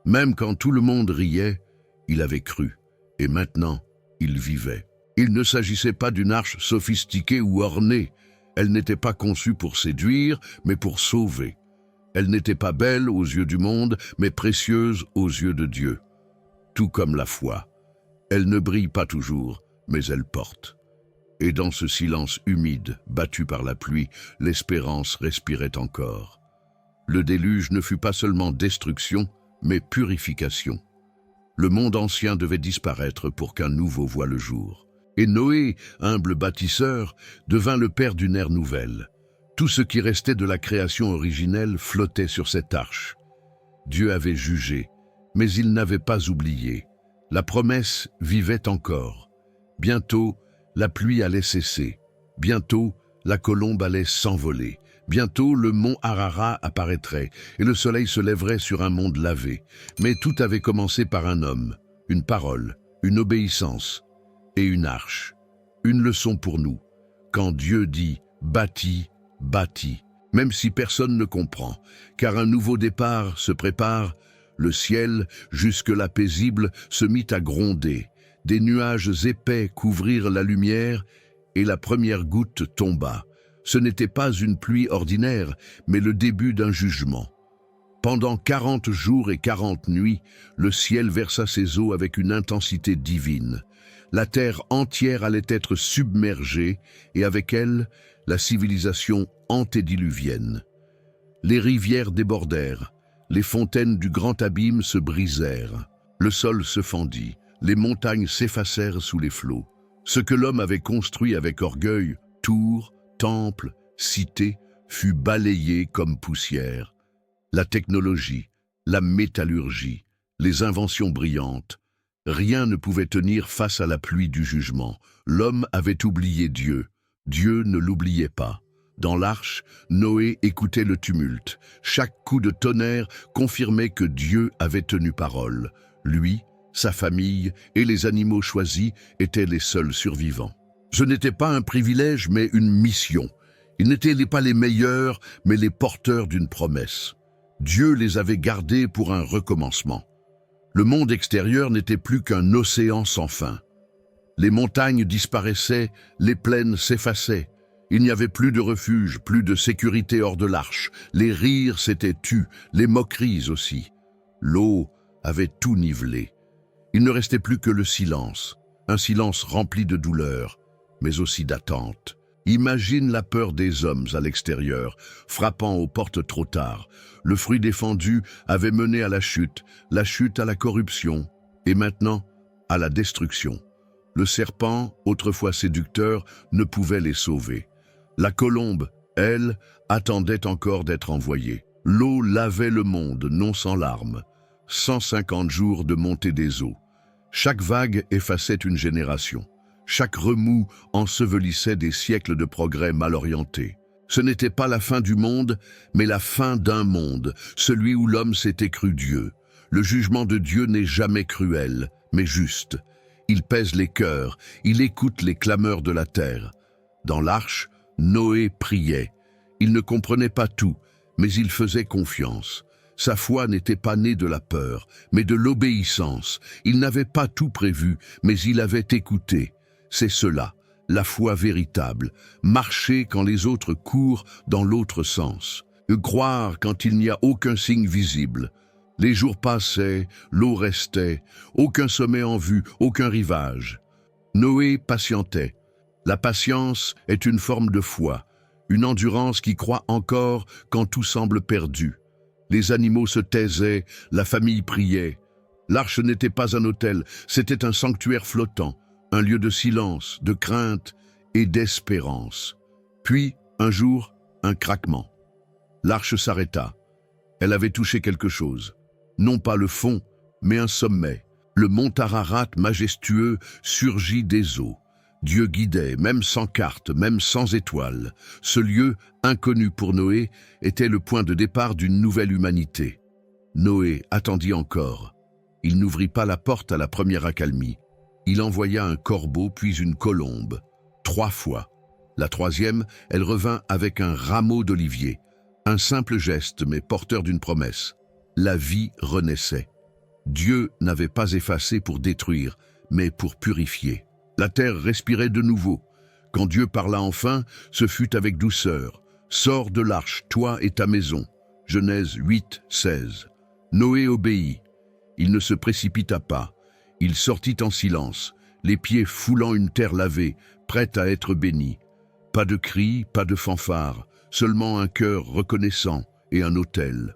Même quand tout le monde riait, il avait cru. Et maintenant, il vivait. Il ne s'agissait pas d'une arche sophistiquée ou ornée. Elle n'était pas conçue pour séduire, mais pour sauver. Elle n'était pas belle aux yeux du monde, mais précieuse aux yeux de Dieu. Tout comme la foi. Elle ne brille pas toujours, mais elle porte. Et dans ce silence humide, battu par la pluie, l'espérance respirait encore. Le déluge ne fut pas seulement destruction, mais purification. Le monde ancien devait disparaître pour qu'un nouveau voie le jour. Et Noé, humble bâtisseur, devint le père d'une ère nouvelle. Tout ce qui restait de la création originelle flottait sur cette arche. Dieu avait jugé, mais il n'avait pas oublié. La promesse vivait encore. Bientôt, la pluie allait cesser. Bientôt, la colombe allait s'envoler. Bientôt, le mont Ararat apparaîtrait et le soleil se lèverait sur un monde lavé. Mais tout avait commencé par un homme, une parole, une obéissance et une arche. Une leçon pour nous. Quand Dieu dit « bâtis », bâtis, même si personne ne comprend, car un nouveau départ se prépare, le ciel, jusque-là paisible, se mit à gronder. Des nuages épais couvrirent la lumière et la première goutte tomba. Ce n'était pas une pluie ordinaire, mais le début d'un jugement. Pendant 40 jours et 40 nuits, le ciel versa ses eaux avec une intensité divine. La terre entière allait être submergée, et avec elle, la civilisation antédiluvienne. Les rivières débordèrent, les fontaines du grand abîme se brisèrent, le sol se fendit, les montagnes s'effacèrent sous les flots. Ce que l'homme avait construit avec orgueil, tours, temples, cités, fut balayé comme poussière. La technologie, la métallurgie, les inventions brillantes, rien ne pouvait tenir face à la pluie du jugement. L'homme avait oublié Dieu. Dieu ne l'oubliait pas. Dans l'arche, Noé écoutait le tumulte. Chaque coup de tonnerre confirmait que Dieu avait tenu parole. Lui, sa famille et les animaux choisis étaient les seuls survivants. Ce n'était pas un privilège, mais une mission. Ils n'étaient pas les meilleurs, mais les porteurs d'une promesse. Dieu les avait gardés pour un recommencement. Le monde extérieur n'était plus qu'un océan sans fin. Les montagnes disparaissaient, les plaines s'effaçaient. Il n'y avait plus de refuge, plus de sécurité hors de l'arche. Les rires s'étaient tus, les moqueries aussi. L'eau avait tout nivelé. Il ne restait plus que le silence, un silence rempli de douleur, mais aussi d'attente. Imagine la peur des hommes à l'extérieur, frappant aux portes trop tard. Le fruit défendu avait mené à la chute à la corruption, et maintenant à la destruction. Le serpent, autrefois séducteur, ne pouvait les sauver. La colombe, elle, attendait encore d'être envoyée. L'eau lavait le monde, non sans larmes. 150 jours de montée des eaux. Chaque vague effaçait une génération. Chaque remous ensevelissait des siècles de progrès mal orientés. Ce n'était pas la fin du monde, mais la fin d'un monde, celui où l'homme s'était cru Dieu. Le jugement de Dieu n'est jamais cruel, mais juste. Il pèse les cœurs, il écoute les clameurs de la terre. Dans l'arche, Noé priait. Il ne comprenait pas tout, mais il faisait confiance. Sa foi n'était pas née de la peur, mais de l'obéissance. Il n'avait pas tout prévu, mais il avait écouté. C'est cela, la foi véritable. Marcher quand les autres courent dans l'autre sens. Croire quand il n'y a aucun signe visible. Les jours passaient, l'eau restait, aucun sommet en vue, aucun rivage. Noé patientait. La patience est une forme de foi, une endurance qui croit encore quand tout semble perdu. Les animaux se taisaient, la famille priait. L'arche n'était pas un hôtel, c'était un sanctuaire flottant, un lieu de silence, de crainte et d'espérance. Puis, un jour, un craquement. L'arche s'arrêta. Elle avait touché quelque chose. Non pas le fond, mais un sommet. Le mont Ararat majestueux surgit des eaux. Dieu guidait, même sans carte, même sans étoiles. Ce lieu, inconnu pour Noé, était le point de départ d'une nouvelle humanité. Noé attendit encore. Il n'ouvrit pas la porte à la première accalmie. Il envoya un corbeau puis une colombe. 3 fois. La troisième, elle revint avec un rameau d'olivier. Un simple geste, mais porteur d'une promesse. La vie renaissait. Dieu n'avait pas effacé pour détruire, mais pour purifier. La terre respirait de nouveau. Quand Dieu parla enfin, ce fut avec douceur. « Sors de l'arche, toi et ta maison. » Genèse 8, 16. Noé obéit. Il ne se précipita pas. Il sortit en silence, les pieds foulant une terre lavée, prête à être bénie. Pas de cris, pas de fanfare, seulement un cœur reconnaissant et un autel.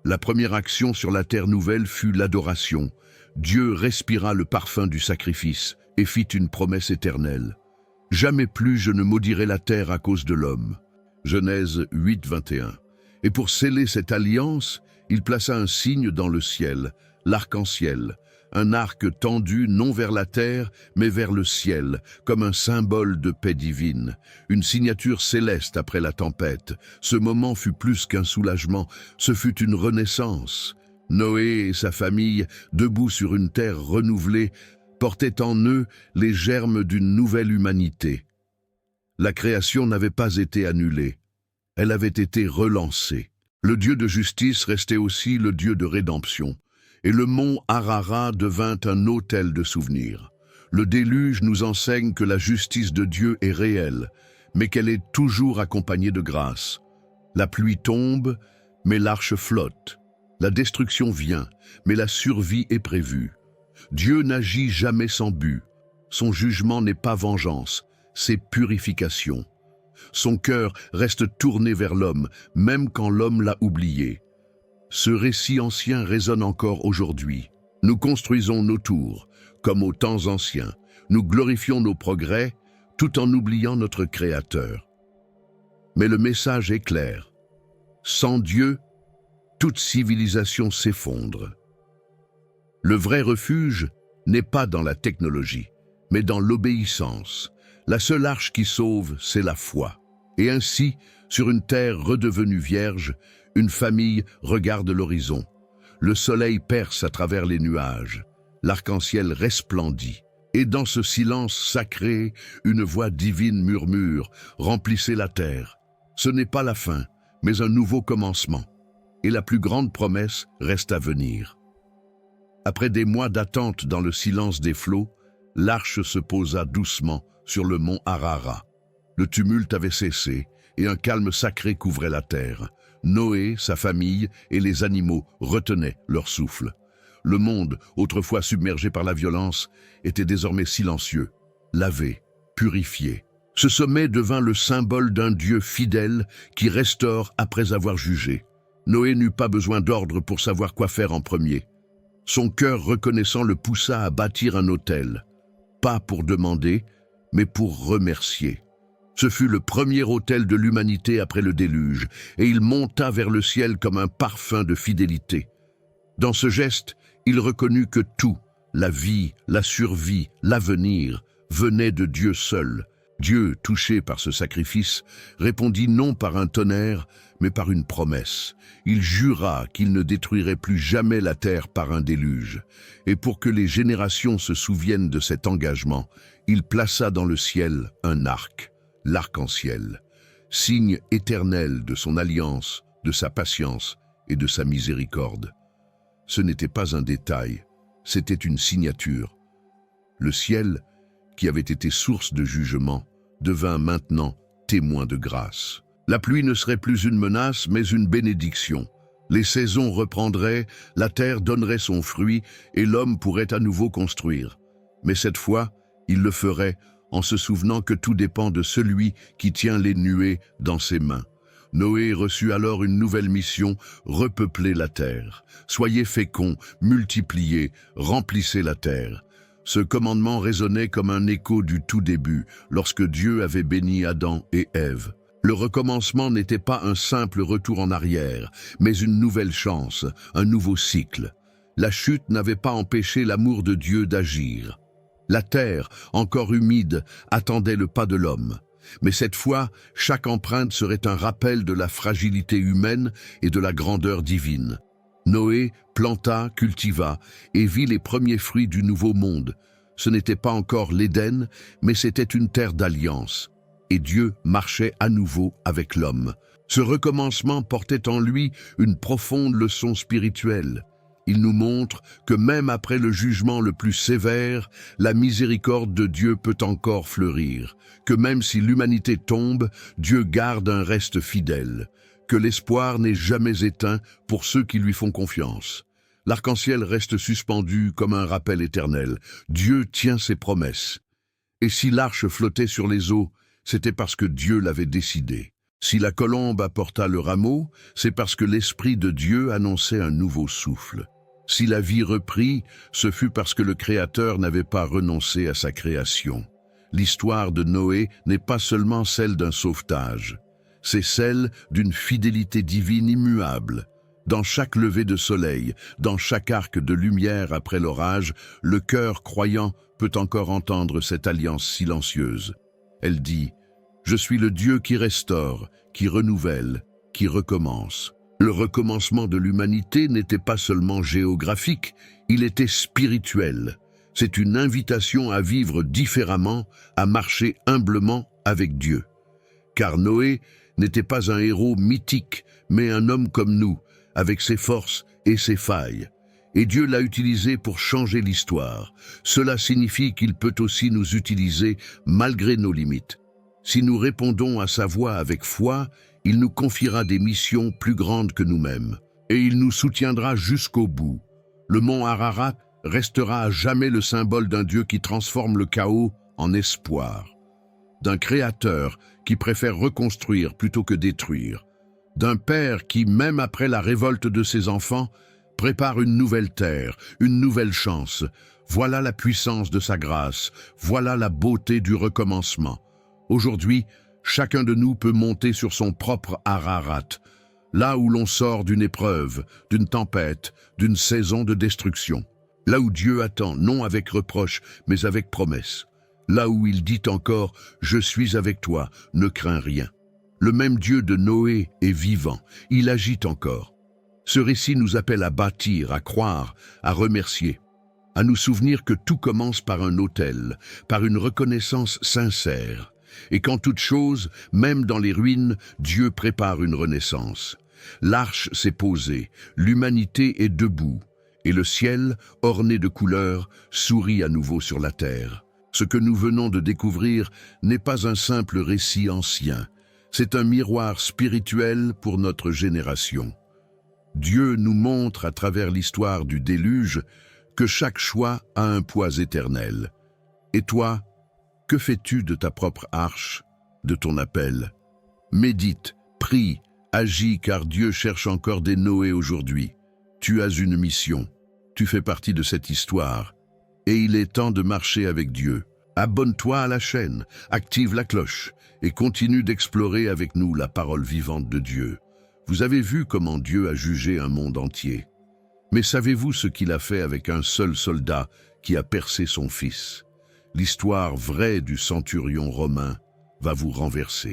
La première action sur la terre nouvelle fut l'adoration. Dieu respira le parfum du sacrifice et fit une promesse éternelle. « Jamais plus je ne maudirai la terre à cause de l'homme. » Genèse 8, 21. Et pour sceller cette alliance, il plaça un signe dans le ciel, l'arc-en-ciel, un arc tendu non vers la terre, mais vers le ciel, comme un symbole de paix divine, une signature céleste après la tempête. Ce moment fut plus qu'un soulagement, ce fut une renaissance. Noé et sa famille, debout sur une terre renouvelée, portaient en eux les germes d'une nouvelle humanité. La création n'avait pas été annulée, elle avait été relancée. Le Dieu de justice restait aussi le Dieu de rédemption, et le mont Ararat devint un autel de souvenirs. Le déluge nous enseigne que la justice de Dieu est réelle, mais qu'elle est toujours accompagnée de grâce. La pluie tombe, mais l'arche flotte. La destruction vient, mais la survie est prévue. Dieu n'agit jamais sans but. Son jugement n'est pas vengeance, c'est purification. Son cœur reste tourné vers l'homme, même quand l'homme l'a oublié. Ce récit ancien résonne encore aujourd'hui. Nous construisons nos tours, comme aux temps anciens. Nous glorifions nos progrès, tout en oubliant notre Créateur. Mais le message est clair. Sans Dieu, toute civilisation s'effondre. Le vrai refuge n'est pas dans la technologie, mais dans l'obéissance. La seule arche qui sauve, c'est la foi. Et ainsi, sur une terre redevenue vierge, une famille regarde l'horizon. Le soleil perce à travers les nuages. L'arc-en-ciel resplendit. Et dans ce silence sacré, une voix divine murmure « Remplissez la terre ». Ce n'est pas la fin, mais un nouveau commencement. Et la plus grande promesse reste à venir. Après des mois d'attente dans le silence des flots, l'arche se posa doucement sur le mont Ararat. Le tumulte avait cessé et un calme sacré couvrait la terre. Noé, sa famille et les animaux retenaient leur souffle. Le monde, autrefois submergé par la violence, était désormais silencieux, lavé, purifié. Ce sommet devint le symbole d'un Dieu fidèle qui restaure après avoir jugé. Noé n'eut pas besoin d'ordre pour savoir quoi faire en premier. Son cœur reconnaissant le poussa à bâtir un autel, pas pour demander, mais pour remercier. Ce fut le premier autel de l'humanité après le déluge, et il monta vers le ciel comme un parfum de fidélité. Dans ce geste, il reconnut que tout, la vie, la survie, l'avenir, venait de Dieu seul. Dieu, touché par ce sacrifice, répondit non par un tonnerre, mais par une promesse. Il jura qu'il ne détruirait plus jamais la terre par un déluge. Et pour que les générations se souviennent de cet engagement, il plaça dans le ciel un arc, l'arc-en-ciel, signe éternel de son alliance, de sa patience et de sa miséricorde. Ce n'était pas un détail, c'était une signature. Le ciel, qui avait été source de jugement, devint maintenant témoin de grâce. La pluie ne serait plus une menace, mais une bénédiction. Les saisons reprendraient, la terre donnerait son fruit et l'homme pourrait à nouveau construire. Mais cette fois, il le ferait en se souvenant que tout dépend de celui qui tient les nuées dans ses mains. Noé reçut alors une nouvelle mission, repeupler la terre. Soyez féconds, multipliez, remplissez la terre. Ce commandement résonnait comme un écho du tout début, lorsque Dieu avait béni Adam et Ève. Le recommencement n'était pas un simple retour en arrière, mais une nouvelle chance, un nouveau cycle. La chute n'avait pas empêché l'amour de Dieu d'agir. La terre, encore humide, attendait le pas de l'homme. Mais cette fois, chaque empreinte serait un rappel de la fragilité humaine et de la grandeur divine. Noé planta, cultiva et vit les premiers fruits du nouveau monde. Ce n'était pas encore l'Éden, mais c'était une terre d'alliance. Et Dieu marchait à nouveau avec l'homme. Ce recommencement portait en lui une profonde leçon spirituelle. Il nous montre que même après le jugement le plus sévère, la miséricorde de Dieu peut encore fleurir, que même si l'humanité tombe, Dieu garde un reste fidèle, que l'espoir n'est jamais éteint pour ceux qui lui font confiance. L'arc-en-ciel reste suspendu comme un rappel éternel. Dieu tient ses promesses. Et si l'arche flottait sur les eaux, c'était parce que Dieu l'avait décidé. Si la colombe apporta le rameau, c'est parce que l'Esprit de Dieu annonçait un nouveau souffle. Si la vie reprit, ce fut parce que le Créateur n'avait pas renoncé à sa création. L'histoire de Noé n'est pas seulement celle d'un sauvetage, c'est celle d'une fidélité divine immuable. Dans chaque lever de soleil, dans chaque arc de lumière après l'orage, le cœur croyant peut encore entendre cette alliance silencieuse. Elle dit « Je suis le Dieu qui restaure, qui renouvelle, qui recommence ». Le recommencement de l'humanité n'était pas seulement géographique, il était spirituel. C'est une invitation à vivre différemment, à marcher humblement avec Dieu. Car Noé n'était pas un héros mythique, mais un homme comme nous, avec ses forces et ses failles. Et Dieu l'a utilisé pour changer l'histoire. Cela signifie qu'il peut aussi nous utiliser malgré nos limites. Si nous répondons à sa voix avec foi, il nous confiera des missions plus grandes que nous-mêmes. Et il nous soutiendra jusqu'au bout. Le mont Ararat restera à jamais le symbole d'un Dieu qui transforme le chaos en espoir. D'un Créateur qui préfère reconstruire plutôt que détruire. D'un Père qui, même après la révolte de ses enfants, prépare une nouvelle terre, une nouvelle chance. Voilà la puissance de sa grâce, voilà la beauté du recommencement. Aujourd'hui, chacun de nous peut monter sur son propre Ararat, là où l'on sort d'une épreuve, d'une tempête, d'une saison de destruction. Là où Dieu attend, non avec reproche, mais avec promesse. Là où il dit encore « Je suis avec toi, ne crains rien ». Le même Dieu de Noé est vivant, il agit encore. Ce récit nous appelle à bâtir, à croire, à remercier, à nous souvenir que tout commence par un autel, par une reconnaissance sincère. Et qu'en toute chose, même dans les ruines, Dieu prépare une renaissance. L'arche s'est posée, l'humanité est debout, et le ciel, orné de couleurs, sourit à nouveau sur la terre. Ce que nous venons de découvrir n'est pas un simple récit ancien, c'est un miroir spirituel pour notre génération. Dieu nous montre à travers l'histoire du déluge que chaque choix a un poids éternel. Et toi, que fais-tu de ta propre arche, de ton appel? Médite, prie, agis car Dieu cherche encore des Noé aujourd'hui. Tu as une mission, tu fais partie de cette histoire et il est temps de marcher avec Dieu. Abonne-toi à la chaîne, active la cloche et continue d'explorer avec nous la parole vivante de Dieu. Vous avez vu comment Dieu a jugé un monde entier. Mais savez-vous ce qu'il a fait avec un seul soldat qui a percé son fils? L'histoire vraie du centurion romain va vous renverser.